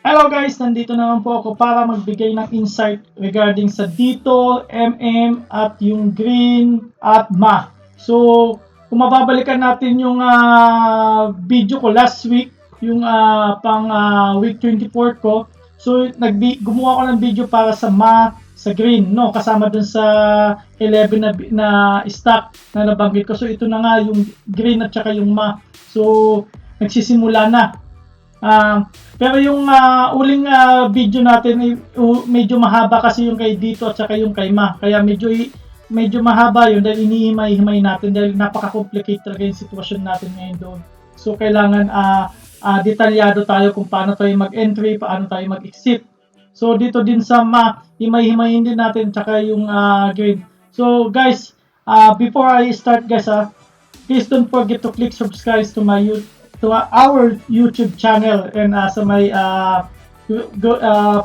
Hello guys, nandito naman po ako para magbigay ng insight regarding sa Dito, MM at yung Green at Ma. So, kung mababalikan natin yung video ko last week, yung pang week 24 ko, so gumawa ko ng video para sa Ma, sa Green, no? Kasama dun sa 11 na stock na nabanggit ko. So, ito na nga yung Green at saka yung Ma. So, nagsisimula na. Pero yung uling video natin medyo mahaba kasi yung kay Dito at saka yung kay Ma. Kaya medyo mahaba yun dahil inihimay-himay natin dahil napaka-complicate talaga yung sitwasyon natin ngayon doon. So kailangan detalyado tayo kung paano tayo mag-entry, paano tayo mag-exit. So dito din sa Ma, himay-himayin din natin tsaka yung Green. So guys, before I start guys, please don't forget to click subscribe to our YouTube channel and sa may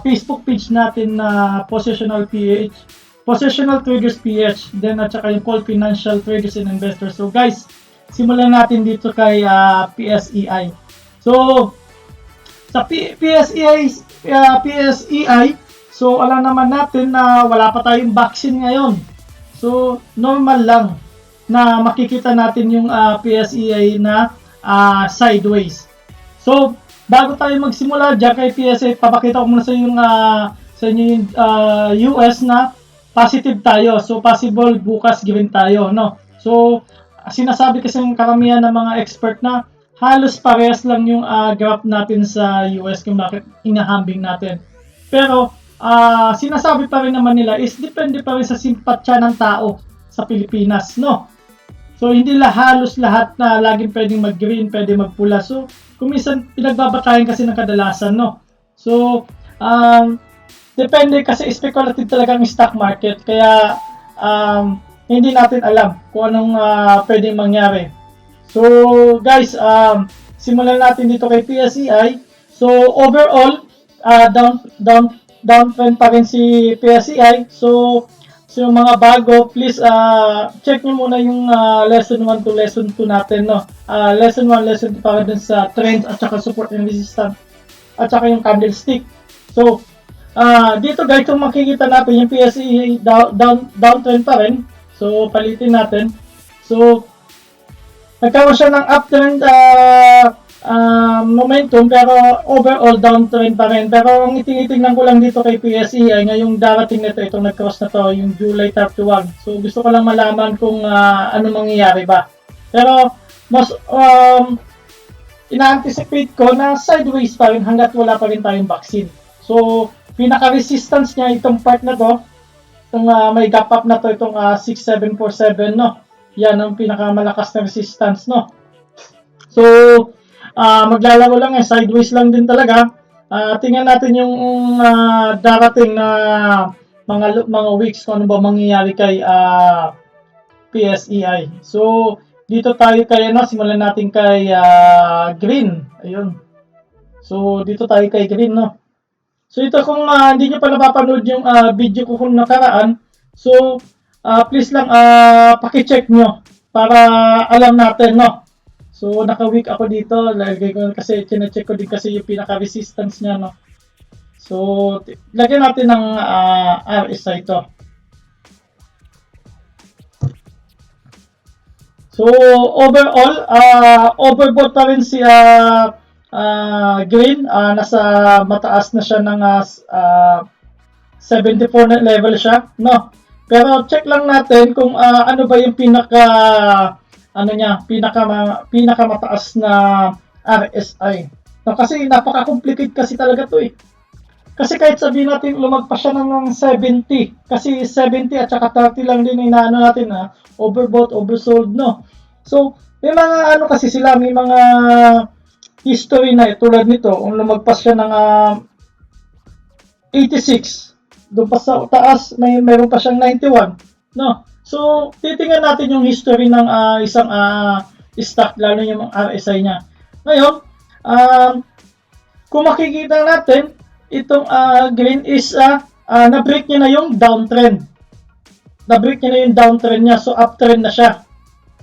Facebook page natin na Positional Traders PH, then at saka yung Call Financial Traders and Investors. So guys, simulan natin dito kay PSEI. So sa PSEI, so alam naman natin na wala pa tayong vaccine ngayon. So normal lang na makikita natin yung PSEI na sideways. So, bago tayo magsimula dyan kay PSA, papakita ko muna sa inyo yung US na positive tayo. So, possible bukas green tayo, no? So, sinasabi kasi ng karamihan ng mga expert na halos parehas lang yung graph natin sa US kung bakit hinahambing natin. Pero, sinasabi pa rin naman nila is depende pa rin sa simpatya ng tao sa Pilipinas, no? So, hindi halos lahat na laging pwedeng mag-green, pwedeng magpula. So, kuminsan pinagbabatayan kasi ng kadalasan, no? So, depende kasi speculative talaga ang stock market. Kaya, hindi natin alam kung anong pwedeng mangyari. So, guys, simulan natin dito kay PSEI. So, overall, downtrend pa rin si PSEI. So, yung mga bago, please check nyo muna yung lesson 1 to lesson 2 natin, no? Lesson 1, lesson 2 para dun sa trends at saka support and resistance at saka yung candlestick. So, dito guys, kung makikita natin yung PSE downtrend pa rin. So, palitin natin. So, nagkaroon siya ng uptrend momentum pero overall downtrend pa rin. Pero ang tinitingnan ko lang dito kay PSE ay ngayong darating na itong nag-cross na to, yung July 31. So gusto ko lang malaman kung ano mangyayari ba. Pero mas ina-anticipate ko na sideways pa rin hanggat wala pa rin tayong vaccine. So pinaka-resistance niya itong part na to, itong may gap up na to, itong 6747, no? Yan ang pinakamalakas na resistance, no? So maglalaro lang sideways lang din talaga. Tingnan natin yung darating na mga weeks kung ano ba mangyayari kay PSEI. So dito tayo kay simulan natin kay green. Ayun. So dito tayo kay green, no. So ito kung hindi niyo pa napapanood yung video ko kung nakaraan, so please lang paki-check nyo para alam natin, no. So, naka-weak ako dito. Lagay ko kasi, chinecheck ko din kasi yung pinaka-resistance niya, no. So, lagyan natin ng RSI ito. So, overall, overbought pa rin si green. Nasa mataas na siya ng 74 na level siya, no. Pero check lang natin kung ano ba yung pinakamataas na RSI. No, kasi napaka-complicate kasi talaga to eh. Kasi kahit sabihin natin lumagpas siya ng 70, kasi 70 at saka 30 lang din inaano natin overbought, oversold, no. So, may mga kasi sila, may mga history na tulad nito, kung lumagpas siya ng 86, doon pa sa taas, mayroon pa siyang 91, no. So, titingnan natin yung history ng isang stock, lalo yung RSI niya. Ngayon, kung makikita natin, itong green is na-break niya na yung downtrend. Na-break niya na yung downtrend niya, so uptrend na siya.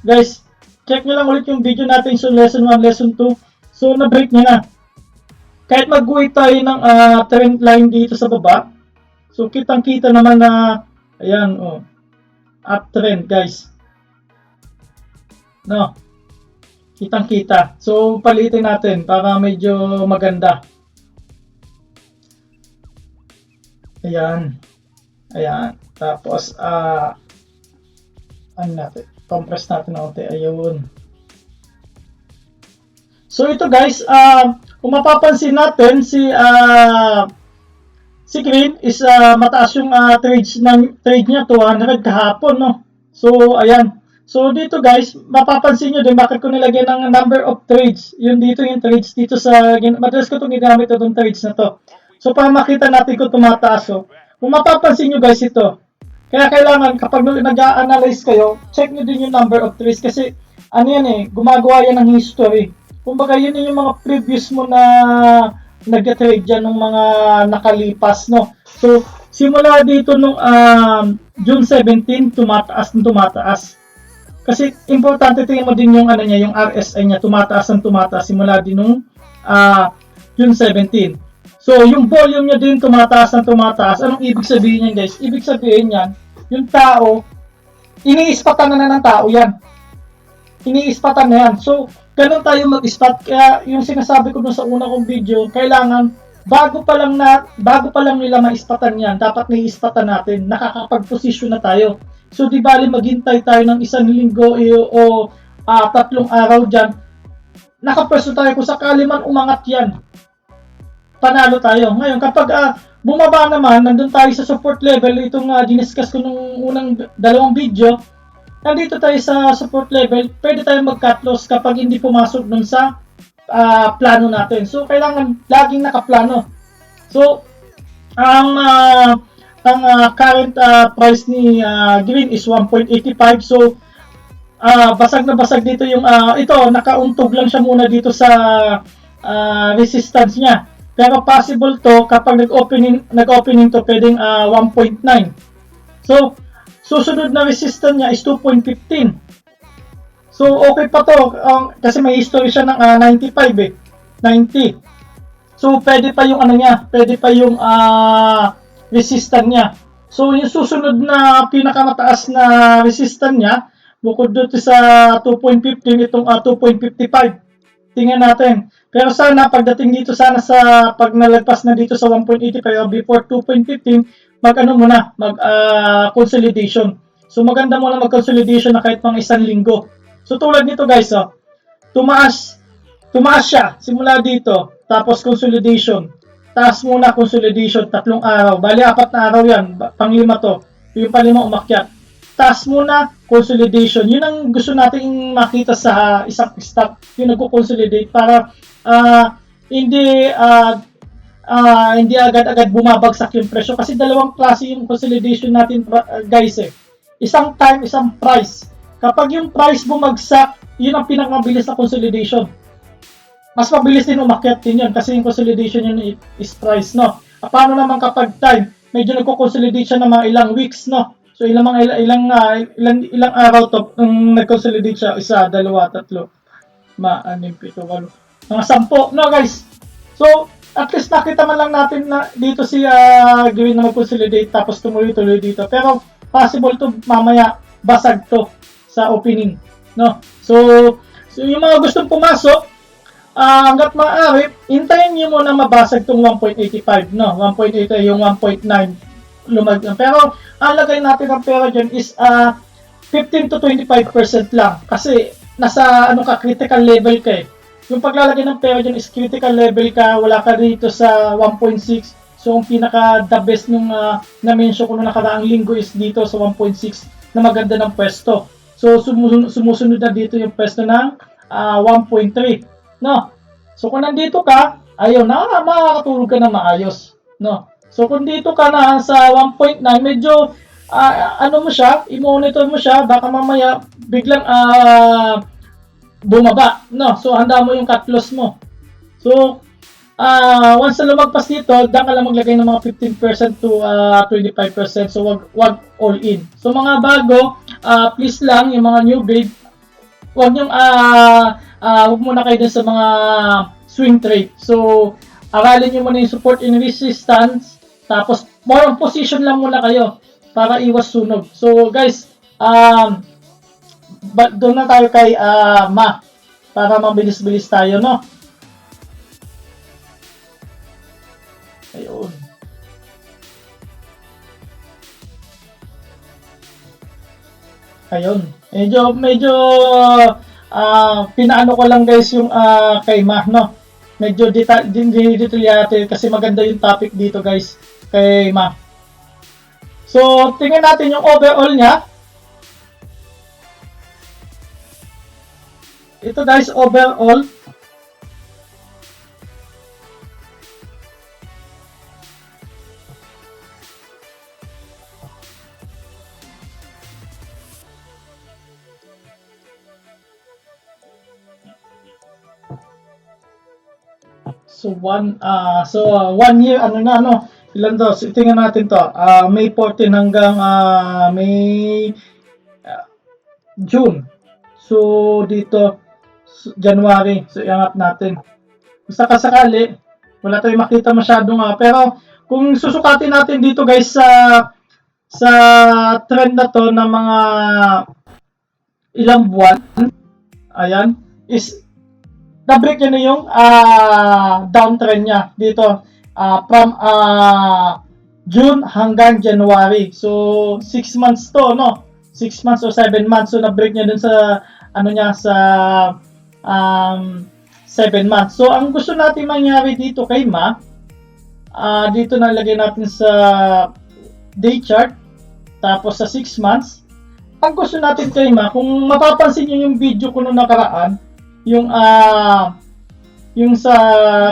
Guys, check nyo lang ulit yung video natin, so lesson 1, lesson 2. So, na-break niya na. kahit mag-wait tayo ng trend line dito sa baba, so kitang-kita naman na, ayan, oh, uptrend guys. No, kitang-kita. So, palitin natin para medyo maganda. Ayan. Ayan. Tapos, ano natin? Compress natin na konti. Ayun. So, ito guys, kung mapapansin natin, si Green is mataas yung trade niya, 200 kahapon, no? So, ayan. So, dito guys, mapapansin nyo din bakit ko nilagay ng number of trades. Yun dito yung trades dito sa, madalas ko itong ginamit itong trades na to. So, para makita natin kung tumataas. So, kung mapapansin nyo guys ito, kaya kailangan kapag nag-a-analyze kayo, check nyo din yung number of trades kasi ano yan gumagawa yan ng history. Kumbaga yun yung mga previous mo na nag-trade dyan ng mga nakalipas, no? So, simula dito nung June 17, tumataas. Kasi importante tingnan mo din yung yung RSI niya, tumataas simula din nung June 17. So, yung volume niya din tumataas. Anong ibig sabihin niyan, guys? Ibig sabihin niyan, yung tao, iniispatan na ng tao yan. Iniispatan na yan. So, ganun tayo mag-ispat. Kaya, yung sinasabi ko dun sa una kong video, kailangan, bago pa lang nila maispatan yan, dapat naiispatan natin, nakakapag-posisyon na tayo. So, di bali maghintay tayo ng 1 linggo o 3 araw dyan, nakapwesto tayo kung sakali man umangat yan. Panalo tayo. Ngayon, kapag bumaba naman, nandun tayo sa support level, itong diniscuss ko nung unang 2 video, nandito tayo sa support level, pwede tayo mag-cut loss kapag hindi pumasok dun sa plano natin. So, kailangan laging nakaplano. So, ang current price ni Green is 1.85. So, basag na basag dito yung, ito, nakauntog lang siya muna dito sa resistance niya. Pero possible to kapag nag-opening to pwedeng 1.9. So, susunod na resistance niya is 2.15. So, okay pa to kasi may history siya ng 95 90. So, pwede pa yung pwede pa yung resistance niya. So, yung susunod na pinakamataas na resistance niya, bukod dito sa 2.15, itong 2.55. Tingnan natin. Pero sana pagdating dito sa pag nalagpas na dito sa 1.85 o before 2.15, consolidation. So maganda muna mag-consolidation na kahit pang 1 linggo. So tulad nito guys, tumaas siya simula dito, tapos consolidation. Taas muna consolidation, 3 araw. Bali 4 na araw yan, pang-5 to. Yung pang-5 umakyat. Taas muna, consolidation. Yun ang gusto nating makita sa isang stock, yung nagko-consolidate para hindi agad-agad bumabagsak yung presyo kasi dalawang klase yung consolidation natin guys Isang time, isang price. Kapag yung price bumagsak, yun ang pinakamabilis na consolidation. Mas mabilis din umakyat din yun kasi yung consolidation yun is price, no? Paano naman kapag time, medyo nagko-consolidate siya ng mga ilang weeks, no? So ilang araw to nag-consolidate siya, 1, 2, 3, 4, 5, 6, 7, mga 10, no guys? So at least nakita man lang natin na dito si Green na mag-consolidate tapos tumuloy-tuloy dito. Pero possible to mamaya basag to sa opening, no? So yung mga gustong pumasok, hanggat maaari, hintayin niyo muna mabasag tong 1.85, no? 1.8 yung 1.9 lumagyan. Pero ang lagay natin ng pera dyan is 15 to 25% lang kasi nasa critical level ka Yung paglalagay ng pera dyan is critical level ka, wala ka dito sa 1.6. So ang pinaka the best nung na-mention ko nung nakaraang linggo is dito sa 1.6 na maganda ng pwesto. So sumusunod na dito yung pwesto ng 1.3, no? So kung nandito ka, ayun na makakatulog ka na maayos, no? So kung dito ka na sa 1.9, medyo i-monitor mo siya, baka mamaya biglang bumaba, no? So handa mo yung cut loss mo. So once na lumagpas dito, diyan ka lang maglagay ng mga 15% to 25%. So wag all in. So mga bago, please lang yung mga new grade, wag muna kayo din sa mga swing trade. So aralin nyo muna yung support and resistance, tapos more on position lang muna kayo para iwas sunog. So guys, doon na tayo kay Ma para mabilis-bilis tayo, no? Ayun. Ayun. Medyo pinaano ko lang guys yung kay Ma, no? Medyo detalyado kasi maganda yung topic dito guys kay Ma. So, tingnan natin yung overall niya. Ito guys, overall. So, 1 year, ano na, ano, ilan to? So, tingnan natin to. May 14 hanggang May, June. So, dito, January. So, iangat natin. Kung sakasakali, wala tayong makita masyadong, pero, kung susukatin natin dito guys sa trend na to ng mga ilang buwan, ayan, is na-break niya na yung downtrend niya dito from June hanggang January. So 6 months to, no? 6 months or 7 months. So na-break niya dun sa ano niya sa 7 months. So ang gusto natin mangyari dito kay Ma, dito nalagay natin sa day chart, tapos sa 6 months. Ang gusto natin kay Ma, kung mapapansin niyo yung video ko nung nakaraan, yung sa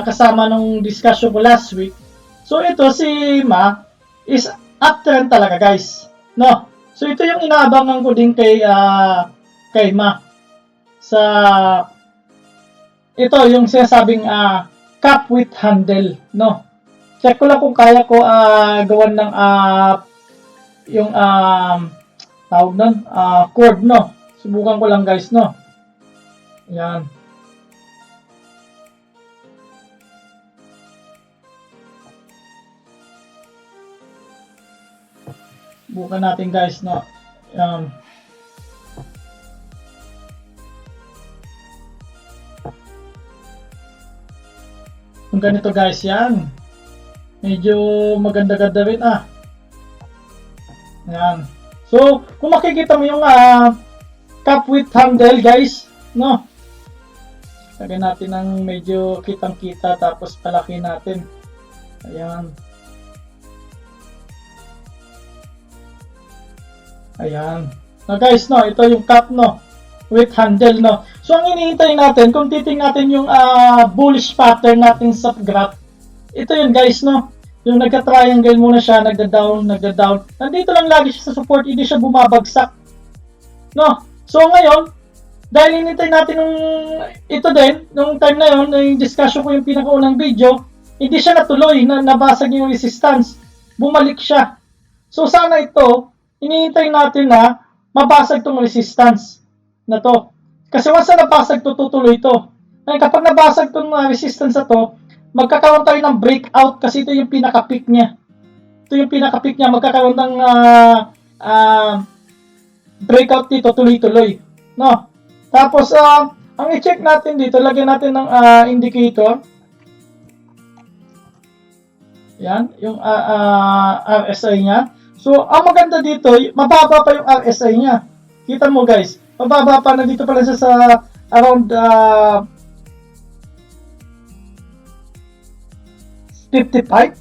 kasama nung discussion ko last week. So ito si Ma is uptrend talaga guys, no? So ito yung inaabangan ko din kay Ma sa ito yung sinasabing cap with handle, no? Check ko lang kung kaya ko gawan ng yung tawag nun, cord, no? Subukan ko lang guys, no? Yan. Bukan natin guys, no? Yan. Kung ganito guys, yan. Medyo maganda-ganda rin Yan. So, kung makikita mo yung cap with handle guys, no? Lagyan natin ng medyo kitang-kita tapos palaki natin. Ayan. Ayan. Na guys, no, ito yung cap, no, with handle, no. So ang hinihintay natin, kung titingnan natin yung bullish pattern natin sa graph, ito yun guys, no. Yung nagka-triangle muna siya, nagda-down. Nandito lang lagi siya sa support, hindi siya bumabagsak. No. So ngayon, dahil hinintay natin ito din, nung time na yun, yung discussion ko yung pinakaunang video, hindi siya natuloy, nabasag yung resistance. Bumalik siya. So sana ito, hinihintay natin na mabasag tong resistance na to. Kasi once na nabasag to, tutuloy ito. Ngayon, kapag nabasag tong resistance na to, magkakaroon tayo ng breakout kasi ito yung pinaka-peak niya. Ito yung pinaka-peak niya, magkakaroon ng breakout dito, tuloy-tuloy. No? Tapos, ang i-check natin dito, lagyan natin ng indicator. Yan, yung RSI niya. So, ang maganda dito, mababa pa yung RSI niya. Kita mo guys, mababa pa, nandito pa lang siya sa around 55.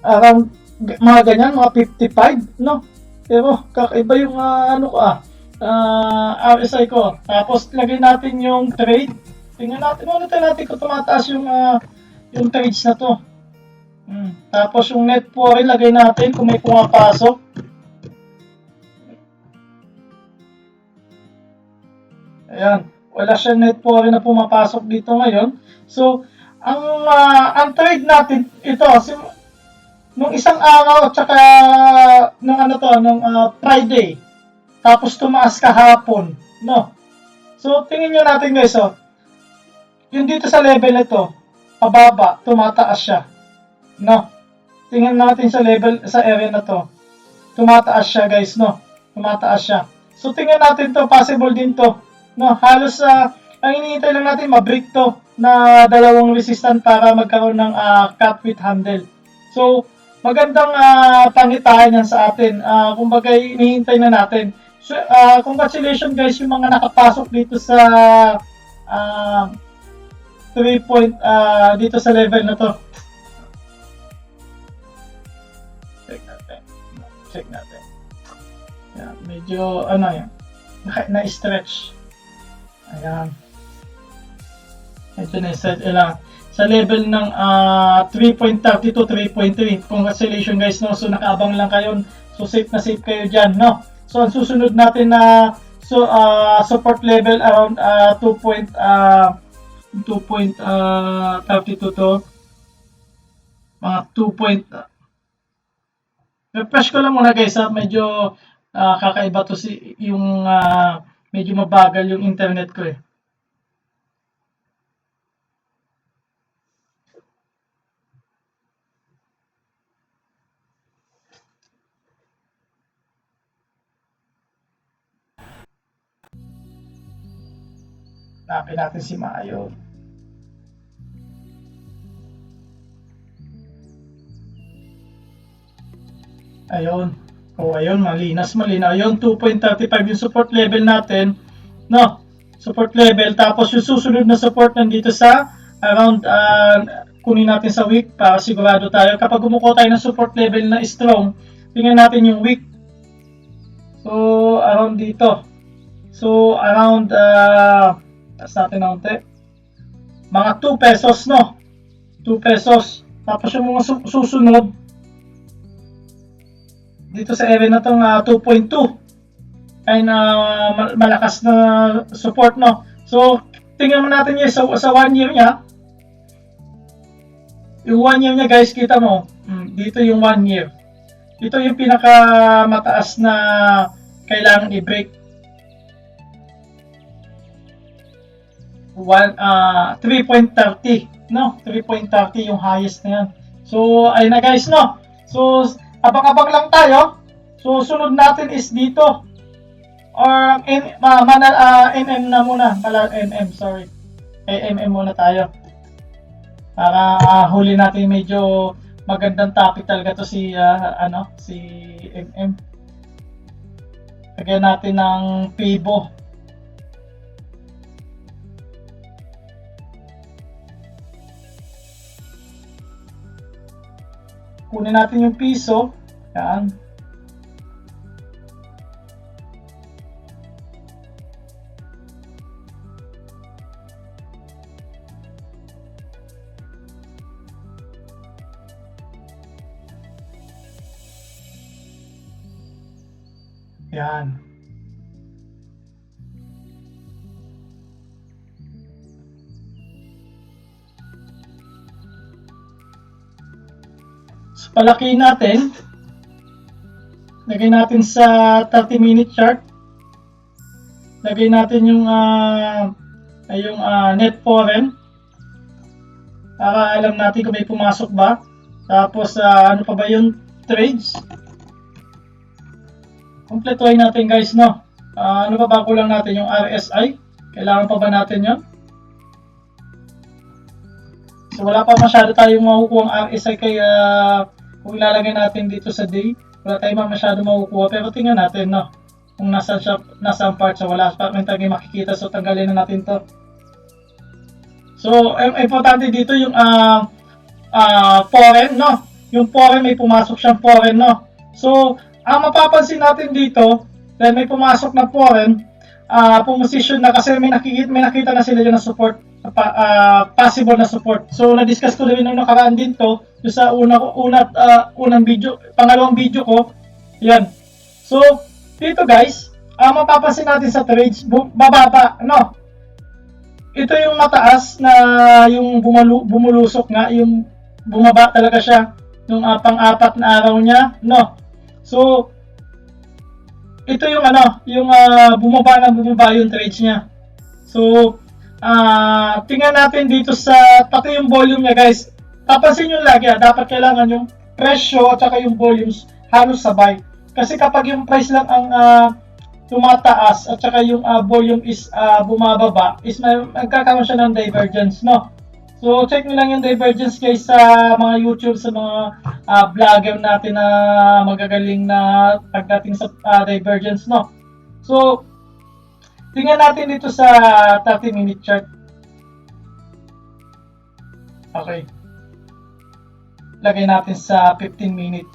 Around mga ganyan, mga 55, no? Pero kakaiba yung RSI ko. Tapos lagay natin yung trade. Tingnan natin, monitor natin kung tumataas yung trades na to. Tapos yung net foreign lagay natin kung may pumapasok. Ayan, wala siya net foreign na pumapasok dito ngayon. So, ang trade natin ito nung isang araw at saka nung Friday. Tapos tumaas kahapon, no? So, tingin nyo natin guys, yung dito sa level na ito, pababa, tumataas siya. No? Tingnan natin sa level, sa area na to. Tumataas siya guys, no? Tumataas siya. So tingnan natin to, possible din to. No, halos ang iniintay lang natin ma-break to na dalawang resistant para magkaroon ng cut with handle. So magandang pangitain yan sa atin. Kumbaga hinihintay na natin. So congratulations guys yung mga nakapasok dito sa 3 point dito sa level na to. Check natin. Yan, medyo ano yan, na-stretch. Ayan. Medyo na-stretch lang. Sa level ng 3.32, 3.3. Congratulations guys, no? So nakaabang lang kayo. So safe na safe kayo dyan, no? So ang susunod natin na support level around 2.32 to mga 2. Refresh ko lang muna guys, medyo kakaiba to yung medyo mabagal yung internet ko eh. Hanapin natin si Mayo. Ayun. Ayun, malinas. Ayun, 2.35 yung support level natin. No, support level. Tapos yung susunod na support nandito sa around, kunin natin sa week para sigurado tayo. Kapag gumuko tayo ng support level na strong, tingnan natin yung week. So, around dito. So, around, taas natin na unti. Mga 2 pesos, no? 2 pesos. Tapos yung mga susunod, dito sa area na itong 2.2 ay malakas na support, no? So tingnan mo natin yun sa 1 year niya. Yung 1 year niya guys, kita mo dito yung 1 year, ito yung pinaka mataas na kailangan i-break. 3.30, no? 3.30 yung highest na yan. So ayun na guys, no? So abang-abang lang tayo. So sunod natin is dito. Or MM na muna. Sorry. MM muna tayo. Para huli natin, medyo magandang topic talaga to si si MM. Lagyan natin ng Fibo. Kunin natin yung piso. Yan. Yan. So, palakihin natin. Lagay natin sa 30-minute chart. Lagay natin yung net foreign. Para alam natin kung may pumasok ba. Tapos ano pa ba yung trades. Kompletuhin natin guys, no? Ano pa ba kulang natin? Yung RSI. Kailangan pa ba natin yun? So wala pa masyado tayong makukuha ang RSI, kaya kung ilalagay natin dito sa day, wala tayong masyado makukuha. Pero tingnan natin, no? Kung nasa part, so wala pa rin tayong makikita. So tanggalin na natin to. So importante dito yung foreign, no? Yung foreign, may pumasok siyang foreign, no? So ang mapapansin natin dito, dahil may pumasok na foreign, pumusisyon na kasi may nakita na sila yung na support, possible na support. So na-discuss ko rin nung nakaraan din to, yung sa unang video, pangalawang video ko. Yan. So dito guys, mapapansin natin sa trades, bababa, no? Ito yung mataas na yung bumulusok nga, yung bumaba talaga siya nung pang-apat na araw niya, no? So ito yung yung bumaba yung trades niya. So tingnan natin dito sa, pati yung volume niya guys. Papansin nyo lagi dapat kailangan yung presyo at saka yung volumes halos sabay. Kasi kapag yung price lang ang tumataas at saka yung volume is bumababa, is magkakaroon siya ng divergence, no? So, check nyo lang yung divergence guys sa mga YouTube, sa mga vlogger natin na magagaling na pagdating sa divergence, no? So, tingnan natin dito sa 30-minute chart. Okay. Lagay natin sa 15 minute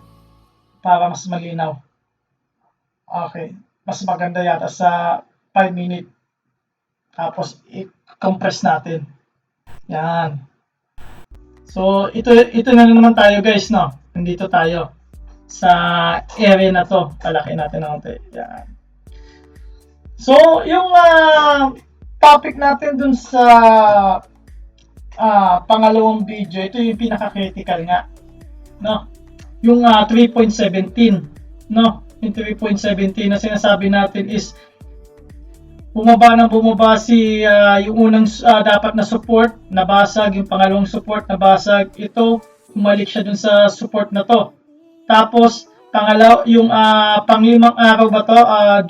para mas malinaw. Okay. Mas maganda yata sa 5 minute. Tapos, i-compress natin. Yan. So, ito na naman tayo guys, no? Nandito tayo sa area na to. Palaki natin ng konti. Yan. So, yung topic natin dun sa pangalawang video, ito yung pinaka-critical nga, no? Yung 3.17, no? Yung 3.17 na sinasabi natin is bumaba si yung unang dapat na support, nabasag, yung pangalawang support, nabasag. Ito, umalik siya dun sa support na to. Tapos, yung panglimang araw ba to,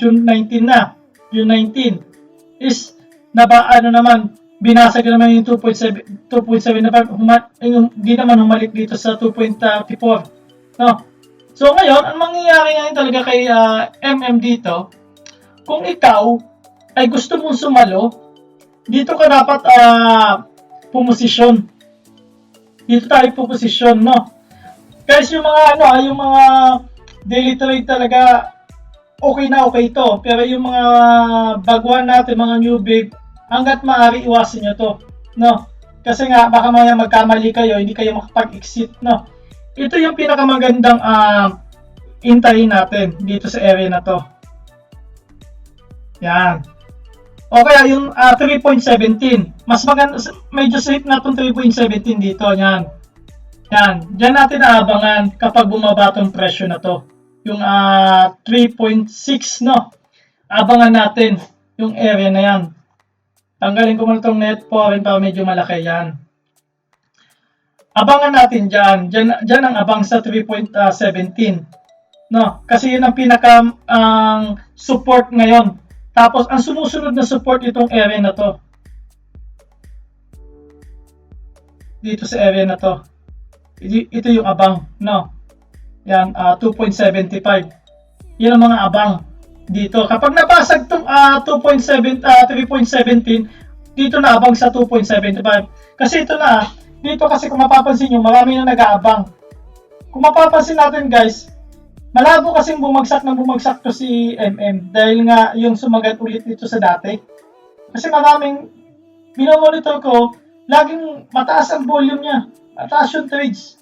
June 19 na. June 19 is naman, binasag naman yung 2.7 na hindi naman humalik dito sa 2.34, no? So ngayon, ang mangyayari ngayon talaga kay dito, kung ikaw ay gusto mong sumalo, dito ka dapat pumosisyon. Dito tayo pumosisyon, no? Guys, yung mga yung mga daily trade talaga okay na okay ito. Pero yung mga baguhan natin, mga newbie, hanggat maaari iwasan nyo to, no? Kasi nga baka mamaya magkamali kayo, hindi kayo makapag-exit, no? Ito yung pinakamagandang intayin natin dito sa area na to. Yan. O kaya yung 3.17, mas maganda, medyo safe na itong 3.17 dito. Yan. Yan. Diyan natin aabangan kapag bumaba itong presyo na to. Yung 3.6, no? Abangan natin yung area na yan. Tanggalin ko muna itong net foreign para medyo malaki. Yan. Abangan natin dyan. Dyan ang abang sa 3.17. No? Kasi yun ang pinaka support ngayon. Tapos, ang sumusunod na support itong area na to. Dito sa area na to. Ito yung abang, no? Yan, 2.75. Yan ang mga abang dito. Kapag nabasag itong 3.17, dito na abang sa 2.75. Kasi ito na, dito kasi kung mapapansin nyo, marami na nag-aabang. Kung mapapansin natin guys, malabo kasing bumagsak to si dahil nga yung sumagat ulit dito sa dati. Kasi maraming binomonitor ko, laging mataas ang volume niya. Mataas yung trades.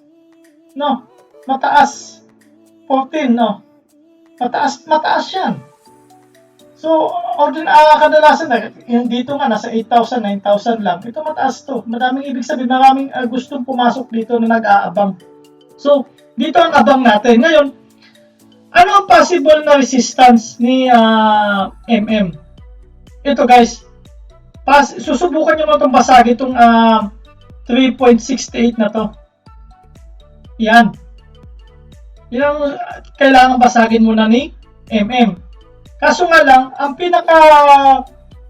No? Mataas. 14, no? Mataas yan. So, kadalasan na, yung dito nga, nasa 8,000, 9,000 lang. Ito mataas to. Madaming ibig sabihin, maraming gustong pumasok dito na nag-aabang. So, dito ang abang natin. Ngayon, ano ang possible na resistance ni Ito guys, susubukan nyo mo itong basagin itong 3.68 na to. Yan. Yan ang kailangan basagin muna ni Kaso nga lang, ang pinaka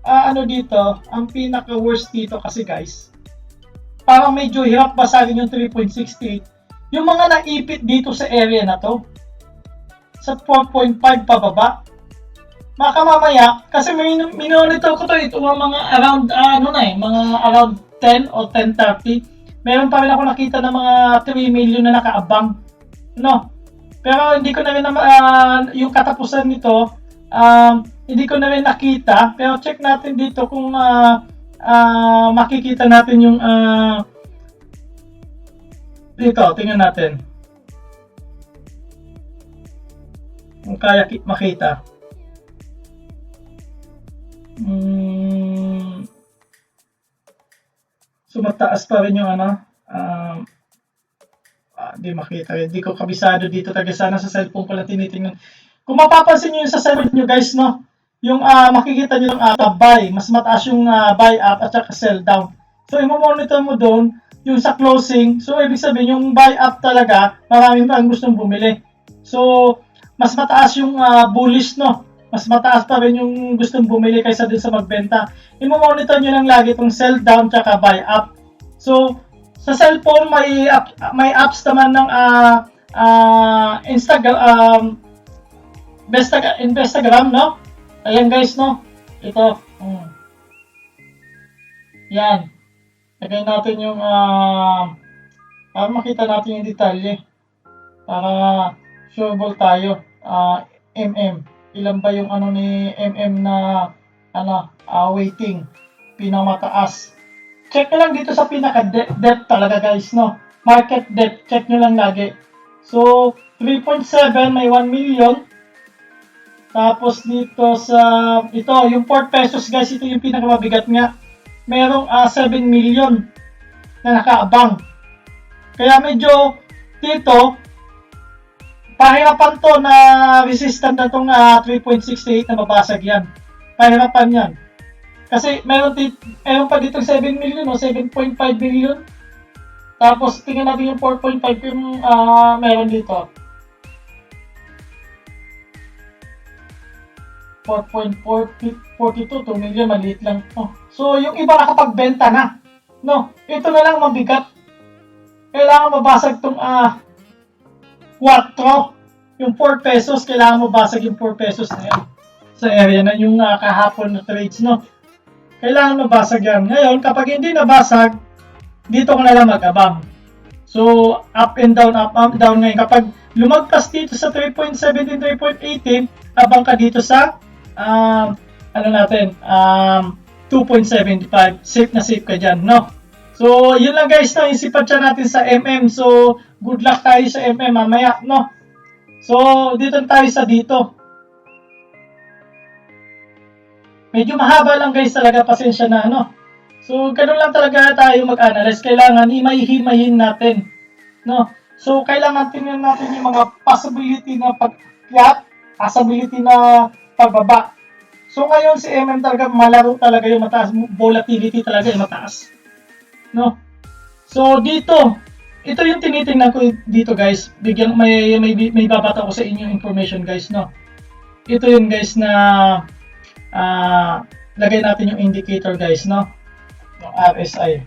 ang pinaka worst dito kasi guys, parang medyo hirap basagin yung 3.68. Yung mga naipit dito sa area na to, sa 4.5 pababa, mamaya, kasi minonitor ko to, ito mga around, mga around 10 o 10:30, meron pa rin ako nakita ng mga 3 million na nakaabang, no? Pero hindi ko na rin yung katapusan nito, hindi ko na rin nakita, pero check natin dito kung makikita natin yung dito, tingnan natin. Kung kaya makita. So mataas pa rin yung di makita. Hindi ko kabisado dito talaga, sana sa cellphone ko lang tinitingnan. Kung mapapansin nyo yung sa cellphone nyo guys, no? yung makikita nyo ng buy, mas mataas yung buy up at saka sell down. So i-monitor mo doon yung sa closing. So ibig sabihin yung buy up talaga, maraming pa ang gustong bumili. So mas mataas yung bullish, no? Mas mataas pa rin yung gustong bumili kaysa dun sa magbenta. I-monitor nyo lang lagi itong sell down tsaka buy up. So sa cellphone may apps naman ng Instagram, no? Ayan guys, no? Ito. Yan. Lagay natin yung para makita natin yung detalye. Para sureball tayo. MM. Ilan ba yung ano ni MM na weighting? Pinamataas. Check nyo lang dito sa pinaka depth talaga guys, no? Market depth. Check nyo lang lagi. So, 3.7 may 1 million. Tapos dito sa, ito, yung 4 pesos guys, ito yung pinakamabigat nga. Merong 7 million na nakaabang. Kaya medyo dito, pahirapan to na resistant na itong 3.68 na mabasag yan. Pahirapan yan. Kasi meron pa dito 7 million o 7.5 million. Tapos tingnan natin yung 4.5 yung meron dito. 4.42, 2 million, maliit lang. Oh. So, yung iba nakapagbenta na. No, ito na lang mabigat. Kailangan mabasag itong 4. Yung 4 pesos, kailangan mabasag yung 4 pesos na yan. Sa area na yung kahapon na trades, no? Kailangan mabasag yan. Ngayon, kapag hindi nabasag, dito ka na lang mag-abang. So, up and down, ngayon. Kapag lumagpas dito sa 3.17, 3.18, abang ka dito sa 2.75. Safe na safe ka dyan, no? So, yun lang guys, no? Isipan siya natin sa MM. So, good luck tayo sa MM mamaya, no? So, dito tayo sa dito. Medyo mahaba lang guys talaga, pasensya na, no? So, ganun lang talaga tayo mag-analyze. Kailangan himay-himayin natin, no? So, kailangan tingnan natin yung mga possibility na pag-flat, possibility na pagbaba. So, ngayon si MM talaga, malaro talaga yung mataas, volatility talaga yung mataas, no? So, dito, ito yung tinitingnan ko dito guys. Bigyan, may babata ko sa inyo information guys, no? Ito yung guys na lagay natin yung indicator guys, no? Yung RSI.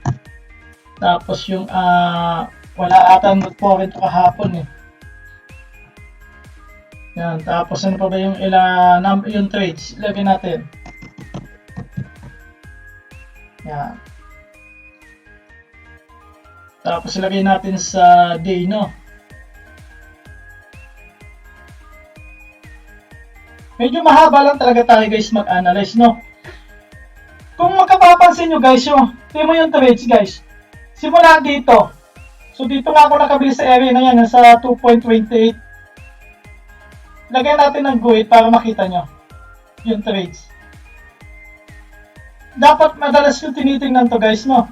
Tapos yung wala atang nag-point kahapon eh. Yan, tapos ano pa ba yung yung trades? Ilagay natin. Yan. Tapos ilagay natin sa day, no? Medyo mahaba lang talaga tayo guys mag-analyze, no? Kung makapapansin nyo guys, tingnan mo yung trades guys. Simula dito. So dito nga ako nakabili sa area na yan, nasa 2.28. Lagay natin ng guide para makita nyo yung trades. Dapat madalas yung tinitingnan to guys, no?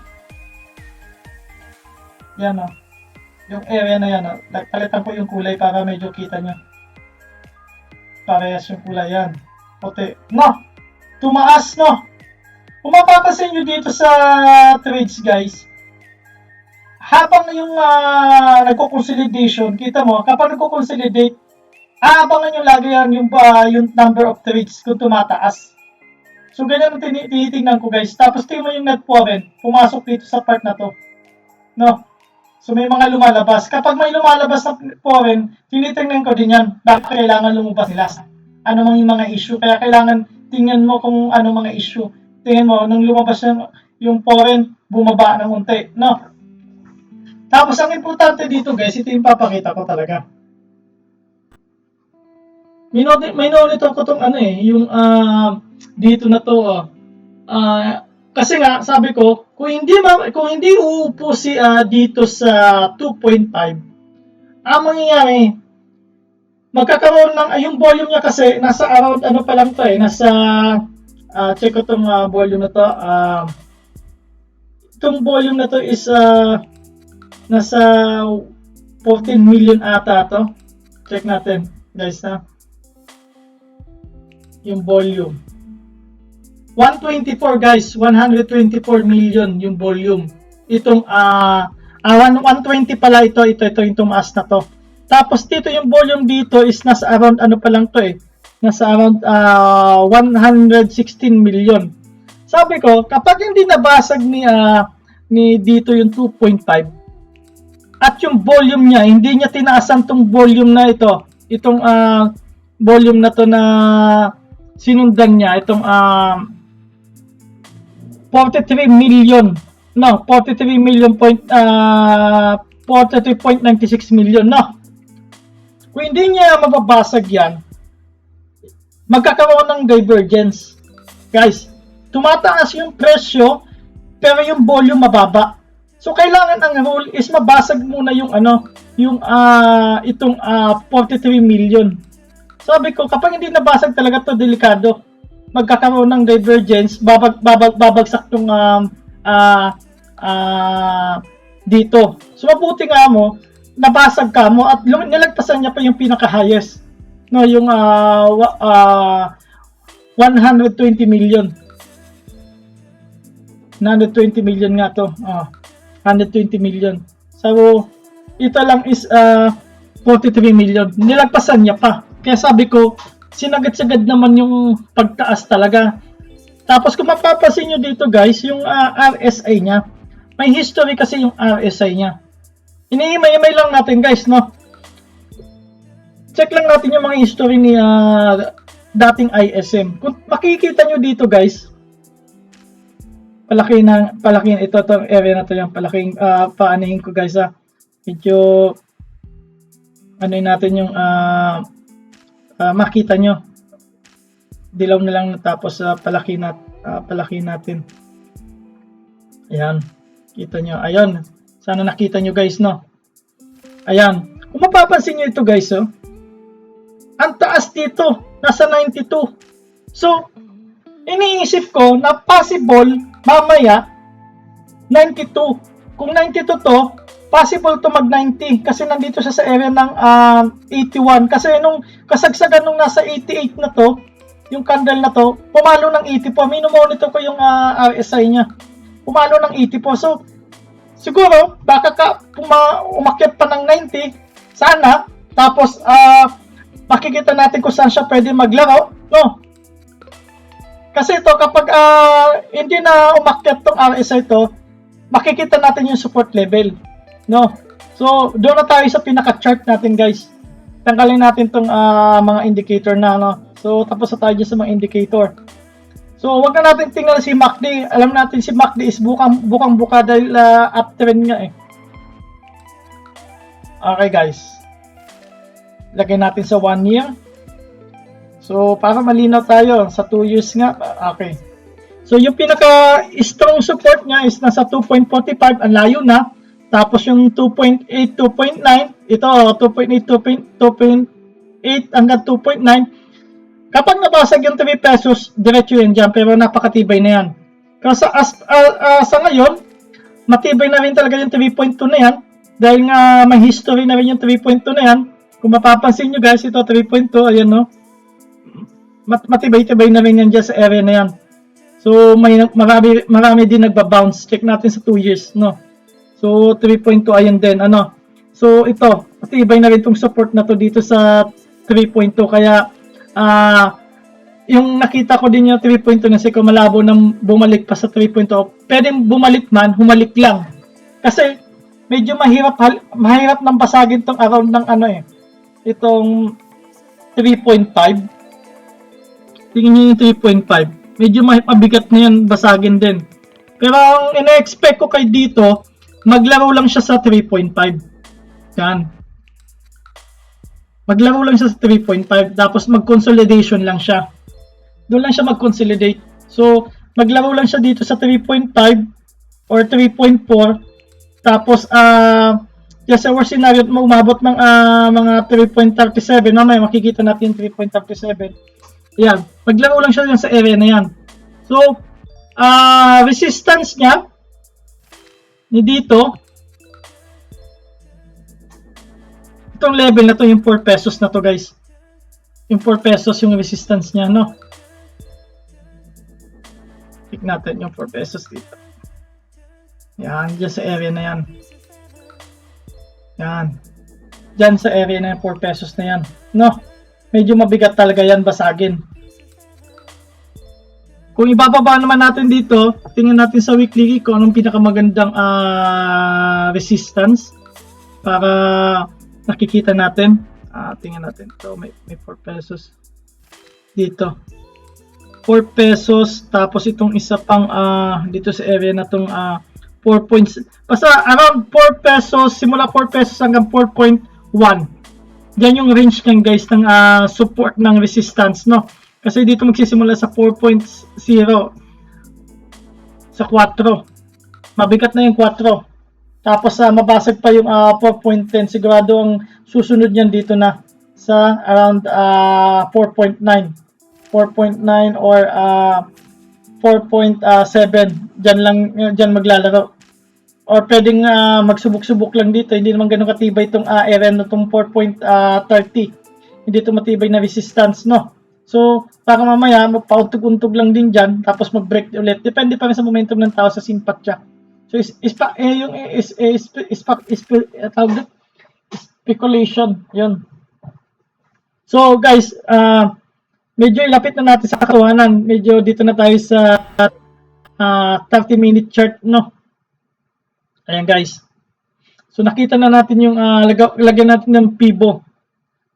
Yan, no? Yung area na yan, no? Palitan ko yung kulay para medyo kita nyo. Parehas yung kulay yan. Puti. No! Tumaas, no? Kung mapapansin nyo dito sa trades guys, habang yung nagko-consolidation, kita mo, kapag nagko-consolidate, abangan nyo lagi yan yung number of trades kung tumataas. So, ganyan ang tinitingnan ko guys. Tapos, tingnan mo yung net foreign. Pumasok dito sa part na to. No? So, may mga lumalabas. Kapag may lumalabas na foreign, tinitingnan ko din yan. Bakit kailangan lumabas nila? Ano mang yung mga issue. Kaya kailangan tingnan mo kung ano mga issue. Tingnan mo, nung lumabas yung foreign, bumaba ng unti. No? Tapos, ang importante dito guys, ito yung papakita ko talaga. May monitor ko tong yung dito na to. Kasi nga sabi ko, kung hindi uupo si dito sa 2.5, ang mangyayari, magkakaroon ng yung volume niya kasi nasa around pa lang to nasa check ko tong volume na to. Itong volume na to is nasa 14 million ata to. Check natin, guys, na. yung volume. 124 guys, 124 million yung volume. Itong 120 pala ito yung tumaas na to. Tapos dito yung volume dito is nasa around ano pa lang to nasa around 116 million. Sabi ko, kapag hindi nabasag ni dito yung 2.5 at yung volume niya, hindi niya tinaasan tong volume na itong volume na to na sinundan niya, itong 43 million, no, 43 million 43.96 million, no. Kung hindi niya mababasag yan, magkakaroon ng divergence. Guys, tumataas yung presyo, pero yung volume mababa. So, kailangan ang rule is mabasag muna yung itong 43 million. Sabi ko, kapag hindi nabasag talaga to, delikado. Magkakaroon ng divergence, babagsak tong dito. So, mabuti nga mo, nabasag ka mo at nilagpasan niya pa yung pinaka-highest. No, yung 120 million. 120 million nga to. 120 million. So, ito lang is 43 million. Nilagpasan niya pa. Kaya sabi ko, sinagad-sagad naman yung pagtaas talaga. Tapos kung mapapansin nyo dito guys, yung RSI niya, may history kasi yung RSI niya. Iniimay-imay lang natin guys, no? Check lang natin yung mga history ni dating ISM. Kung makikita nyo dito guys, palaki ito area na to, yung palaking paanahin ko guys, medyo ano natin yung makita nyo, dilaw na lang tapos palaki natin. Ayan, kita nyo, ayun, sana nakita nyo guys, no? Ayan, kung mapapansin nyo ito guys, ang taas dito, nasa 92. So, iniisip ko na possible mamaya 92. Kung 92 to, possible to mag 90 kasi nandito siya sa area ng 81. Kasi nung kasagsagan nung nasa 88 na to, yung candle na to, pumalo ng 80 po. Mino-monitor ko yung RSI niya. Pumalo ng 80 po. So, siguro, baka umakyat pa ng 90, sana, tapos, makikita natin kung saan siya pwede maglaro, no? Kasi ito, kapag hindi na umakyat tong RSI to, makikita natin yung support level, no? So, doon na tayo sa pinaka-chart natin, guys. Tanggalin natin tong mga indicator na, no? So, tapos na tayo dyan sa mga indicator. So, wag na natin tingnan si MACD. Alam natin si MACD is bukang-buka dahil uptrend nga eh. Okay, guys. Lagay natin sa 1 year. So, para malinaw tayo, sa 2 years nga, okay. So, yung pinaka-strong support niya is nasa 2.45, ang layo na. Tapos yung 2.8, 2.9, ito, 2.8, 2.8 hanggang 2.9. Kapag nabasag yung 3 pesos, diretso yan dyan, pero napakatibay na yan. Kasi sa ngayon, matibay na rin talaga yung 3.2 na yan, dahil nga may history na rin yung 3.2 na yan. Kung mapapansin nyo guys, ito 3.2, ayan no. Matibay-tibay na rin yan dyan sa area na yan. So, marami din nagbabounce. Check natin sa 2 years, no. So, 3.2, ayan din, ano. So, ito, matibay na rin itong support na to dito sa 3.2. Kaya, yung nakita ko din yung 3.2 na siko malabo nang bumalik pa sa 3.2. Pwedeng bumalik man, humalik lang. Kasi, medyo mahirap nang basagin tong around ng ano eh. Itong 3.5. Tingnan nyo yung 3.5. Medyo mabigat na yan, basagin din. Pero ang ina-expect ko kay dito, maglaro lang siya sa 3.5. Yan. Maglaro lang siya sa 3.5. Tapos mag-consolidation lang siya. Doon lang siya mag-consolidate. So, maglaro lang siya dito sa 3.5 or 3.4. Tapos, yes, sa worst scenario, umabot ng mga 3.37. Mamaya makikita natin 3.37. Yan. Maglaro lang siya sa area na yan. So, resistance niya ni dito, itong level na to, yung 4 pesos na to guys. Yung 4 pesos yung resistance niya, no? Click natin yung 4 pesos dito. Yan, dyan sa area na yan. Yan. Dyan sa area na yan, 4 pesos na yan. No? Medyo mabigat talaga yan basagin. Kung ibababa naman natin dito, tingnan natin sa weekly kung anong pinakamagandang resistance para nakikita natin. Tingnan natin. Ito, may 4 pesos dito. 4 pesos, tapos itong isa pang dito sa area na itong 4 points. Basta around 4 pesos, simula 4 pesos hanggang 4.1. Yan yung range niyan guys ng support ng resistance, no? Kasi dito magsisimula sa 4.0 sa 4. Mabigat na yung 4. Tapos mabasag pa yung 4.10. Sigurado ang susunod niyan dito na sa around 4.9. 4.9 or 4.7. Diyan maglalaro. Or pwedeng magsubok-subok lang dito. Hindi naman ganun katibay itong area na itong 4.30. Hindi ito matibay na resistance, no? So, para mamaya, magpauntog-untog lang din dyan, tapos mag-break ulit. Depende pa rin sa momentum ng tao sa simpatya. So, speculation. Yun. So, guys, medyo ilapit na natin sa katuhanan. Medyo dito na tayo sa 30-minute chart, no? Ayan, guys. So, nakita na natin yung lagyan natin ng Fibo.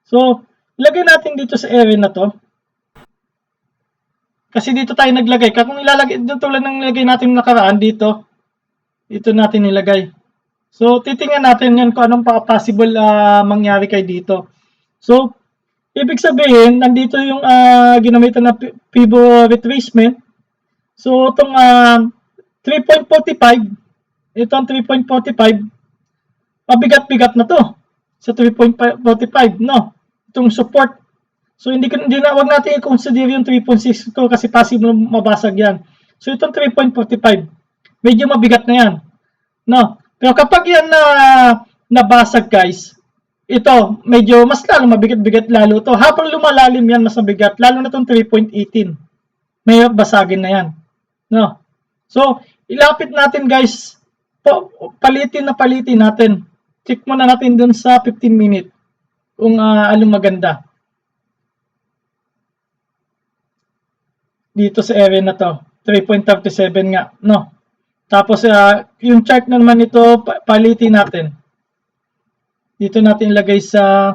So, lagyan natin dito sa area na to. Kasi dito tayo naglagay. Kung ilalagay, tulad ng nilagay natin nakaraan dito, dito natin nilagay. So, titingnan natin yan kung anong possible mangyari kay dito. So, ibig sabihin, nandito yung ginamitan na Fibo retracement. So, itong 3.45, itong 3.45, mabigat-bigat na to sa 3.45, no? Itong support. So, wag natin i-consider yung 3.6 ko kasi possible mabasag yan. So, itong 3.45, medyo mabigat na yan. No? Pero kapag yan nabasag, guys, ito, medyo mas lalo mabigat-bigat lalo to. Habang lumalalim yan, mas mabigat. Lalo na itong 3.18. May basagin na yan. No? So, ilapit natin, guys. Palitin natin. Check muna natin dun sa 15 minute kung anong maganda. Dito sa area na to, 3.37 nga, no? Tapos yung chart naman nito, palitin natin. Dito natin ilagay sa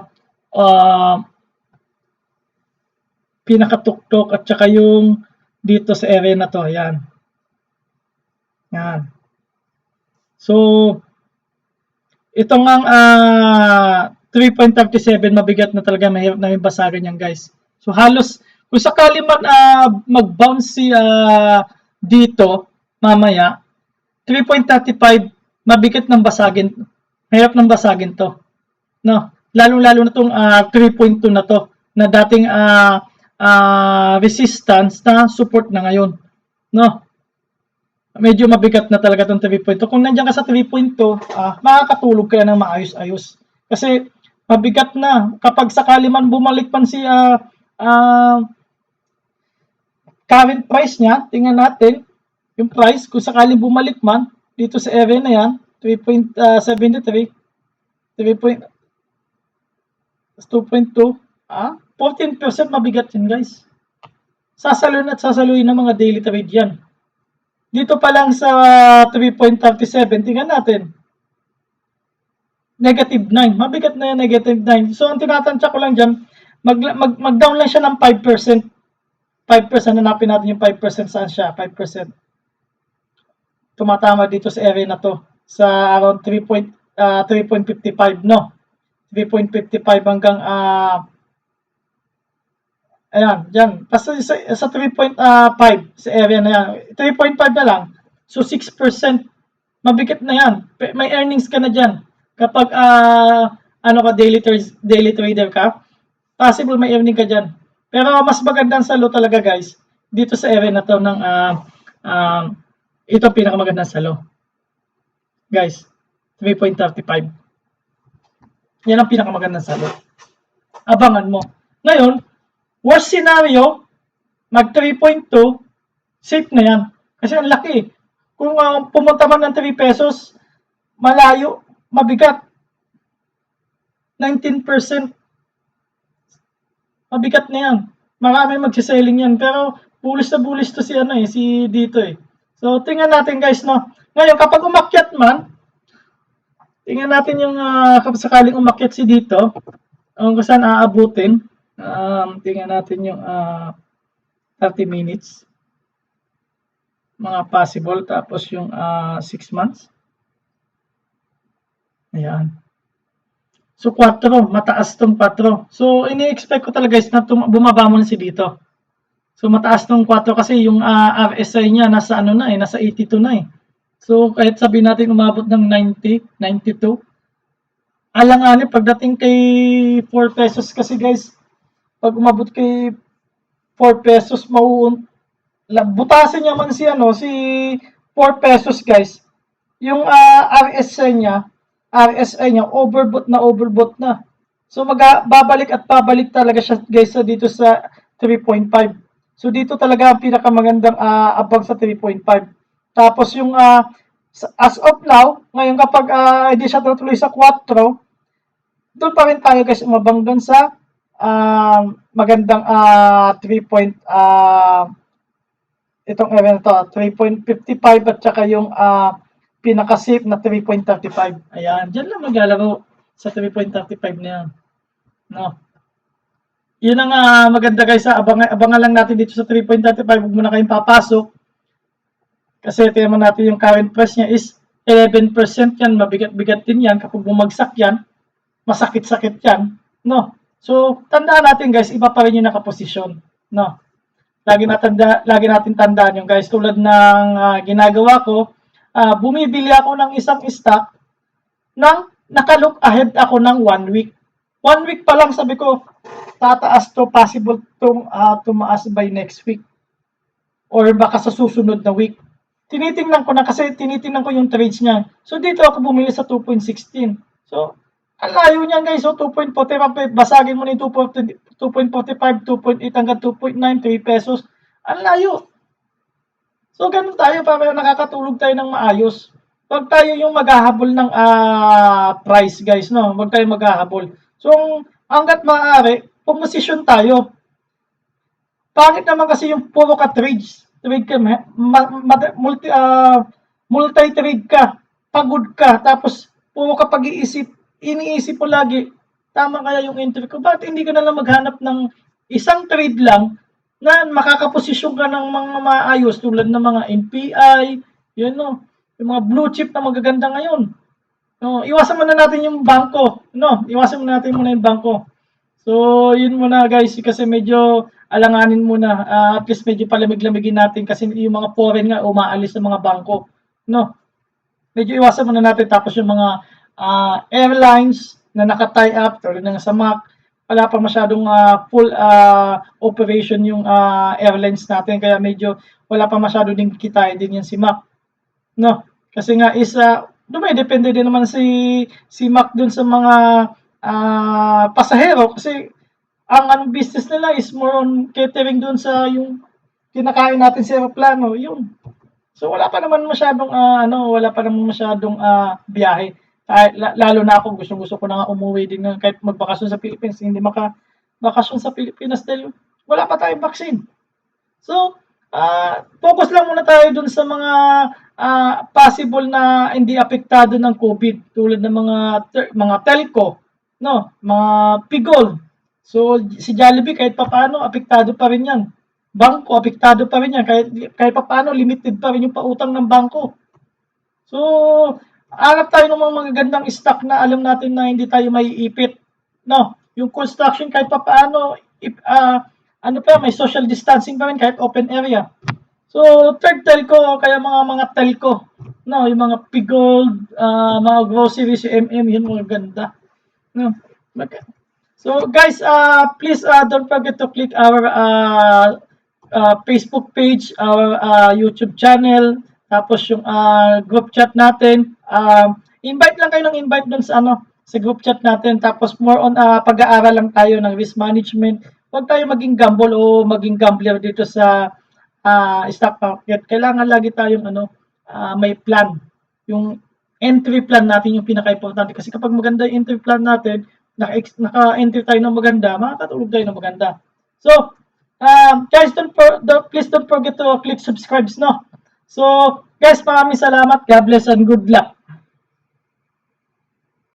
pinakatuktok at saka yung dito sa area na to, yan. Yan. So, ito nga 3.37, mabigat na talaga, mahirap na yung basagan yan, guys. So, halos kung sakali man mag-bounce dito mamaya, 3.35, mabigat ng basagin. Mahirap ng basagin to. No? Lalo-lalo na tong 3.2 na to na dating resistance na support na ngayon. No? Medyo mabigat na talaga tong 3.2. Kung nandiyan ka sa 3.2, makakatulog kaya ng maayos-ayos. Kasi mabigat na. Kapag sakali man bumalik pan si current price niya, tingnan natin yung price kung sakaling bumalik man dito sa area na yan, 3.73, 2.2, 14% mabigat yan, guys. Sasaluin at sasaluin ng mga daily trade yan. Dito pa lang sa 3.37, tingnan natin. Negative 9. Mabigat na yan, negative 9. So, ang tinatansya ko lang dyan, mag-down lang siya ng 5%. 5%, hanapin natin yung 5%, saan siya? 5%. Tumatama dito sa area na to. Sa around 3.55, no? 3.55 hanggang, ayan, dyan. Basta sa 3.5, sa area na yan. 3.5 na lang. So, 6%. Mabigat na yan. May earnings ka na dyan. Kapag, daily trader ka, possible may earning ka dyan. Pero mas magandang salo talaga, guys, dito sa area na to ng ito pinakamagandang salo. Guys, 3.35. Yan ang pinakamagandang salo. Abangan mo. Ngayon, Worst scenario, mag 3.2, safe na yan. Kasi ang laki. Kung pumunta man ng 3 pesos, malayo, mabigat. 19%, mabigat na yan. Marami magsiselling yan. Pero bullish na bullish to si si dito eh. So tingnan natin guys, no. Ngayon kapag umakyat man, tingnan natin yung kapag sakaling umakyat si dito, kung saan aabutin. Tingnan natin yung 30 minutes. Mga possible. Tapos yung 6 months. Ayan. So 4, mataas tong 4. So ini-expect ko talaga guys na bumaba muna si dito. So mataas tong 4 kasi yung RSI niya nasa nasa 82 na eh. So kahit sabihin natin umabot ng 90, 92, alanganin pagdating kay 4 pesos kasi guys, pag umabot kay 4 pesos butasin niya man si si 4 pesos guys. Yung RSI niya overbought na. So babalik at babalik talaga siya guys dito sa 3.5. So dito talaga ang pinakamagandang abang sa 3.5. Tapos yung as of now, ngayon kapag hindi siya tutuloy sa 4, doon pa rin tayo guys umabang doon sa magandang 3.55 at saka yung pinaka-safe na 3.35. Ayan, dyan lang maglalaro sa 3.35 na yan. No. Yun ang maganda guys, abangan lang natin dito sa 3.35, huwag muna kayong papasok. Kasi tingnan natin yung current price niya is 11% yan, mabigat-bigat din yan. Kapag bumagsak yan, masakit-sakit yan. No. So, tandaan natin guys, iba pa rin yung nakaposisyon. No. Lagi natin tandaan yung guys, tulad ng ginagawa ko, bumibili ako ng isang stock nang naka-look ahead ako ng 1 week. 1 week pa lang sabi ko, tataas to, possible tong tumaas by next week. Or baka sa susunod na week. Tinitingnan ko na kasi tinitingnan ko yung trades niya. So dito ako bumili sa 2.16. So, ang layo niyan guys. So 2.45, basagin mo na yung 2.45, 2.8 hanggang 2.9, 3 pesos. Ang layo. So, ganun tayo para nakakatulog tayo ng maayos. Huwag tayo yung maghahabol ng price, guys, no? Huwag tayo maghahabol. So, hanggat maaari, pumosisyon tayo. Pangit naman kasi yung puro ka trades. Trade ka, multi-trade ka, pagod ka, tapos puro ka pag-iisip, iniisip mo lagi, tama kaya yung entry ko? Bakit hindi ka na lang maghanap ng isang trade lang na makakaposisyon ka ng mga maayos tulad ng mga NPI, yun no, yung mga blue chip na magaganda ngayon. No, iwasan muna natin yung bangko, no? Iwasan muna natin yung bangko. So, yun muna guys kasi medyo alanganin muna. At least medyo palamig-lamigin natin kasi yung mga foreign nga umaalis sa mga bangko, no? Medyo iwasan muna natin tapos yung mga airlines na naka-tie up tulad ng sa MAC, wala pa masyadong full operation yung airlines natin kaya medyo wala pa masyado din kitain din yung si MAC, no? Kasi nga is depende din naman si MAC dun sa mga pasahero kasi ang business nila is more on catering dun sa yung kinakain natin sa aeroplano, yun. So wala pa naman masyadong biyahe. Lalo na ako, gusto ko na nga umuwi din kahit magbakasyon sa Philippines, hindi bakasyon sa Pilipinas dahil wala pa tayong vaccine. So, focus lang muna tayo dun sa mga possible na hindi apektado ng COVID tulad ng mga telco, no, mga Pigol. So, si Jollibee kahit papaano apektado pa rin yan. Bangko, apektado pa rin yan. Kahit papaano, limited pa rin yung pautang ng bangko. So, hanap tayo ng mga magagandang stock na alam natin na hindi tayo maiipit. No, yung construction kahit papaano, may social distancing pa rin kahit open area. So, third telco, kaya mga telco, no, yung mga Pigold, mga groceries, yun mga ganda. No, so, guys, please don't forget to click our Facebook page, our YouTube channel, tapos yung group chat natin. Invite lang kayo ng invite dun sa sa group chat natin. Tapos more on pag-aaral lang tayo ng risk management. Huwag tayo maging gamble o maging gambler dito sa stock market. Kailangan lagi tayong may plan. Yung entry plan natin yung pinaka-importante. Kasi kapag maganda yung entry plan natin, naka-entry tayo ng maganda, makakatulog tayo ng maganda. So, guys, please don't forget to click subscribe, no? So, guys, maraming salamat. God bless and good luck.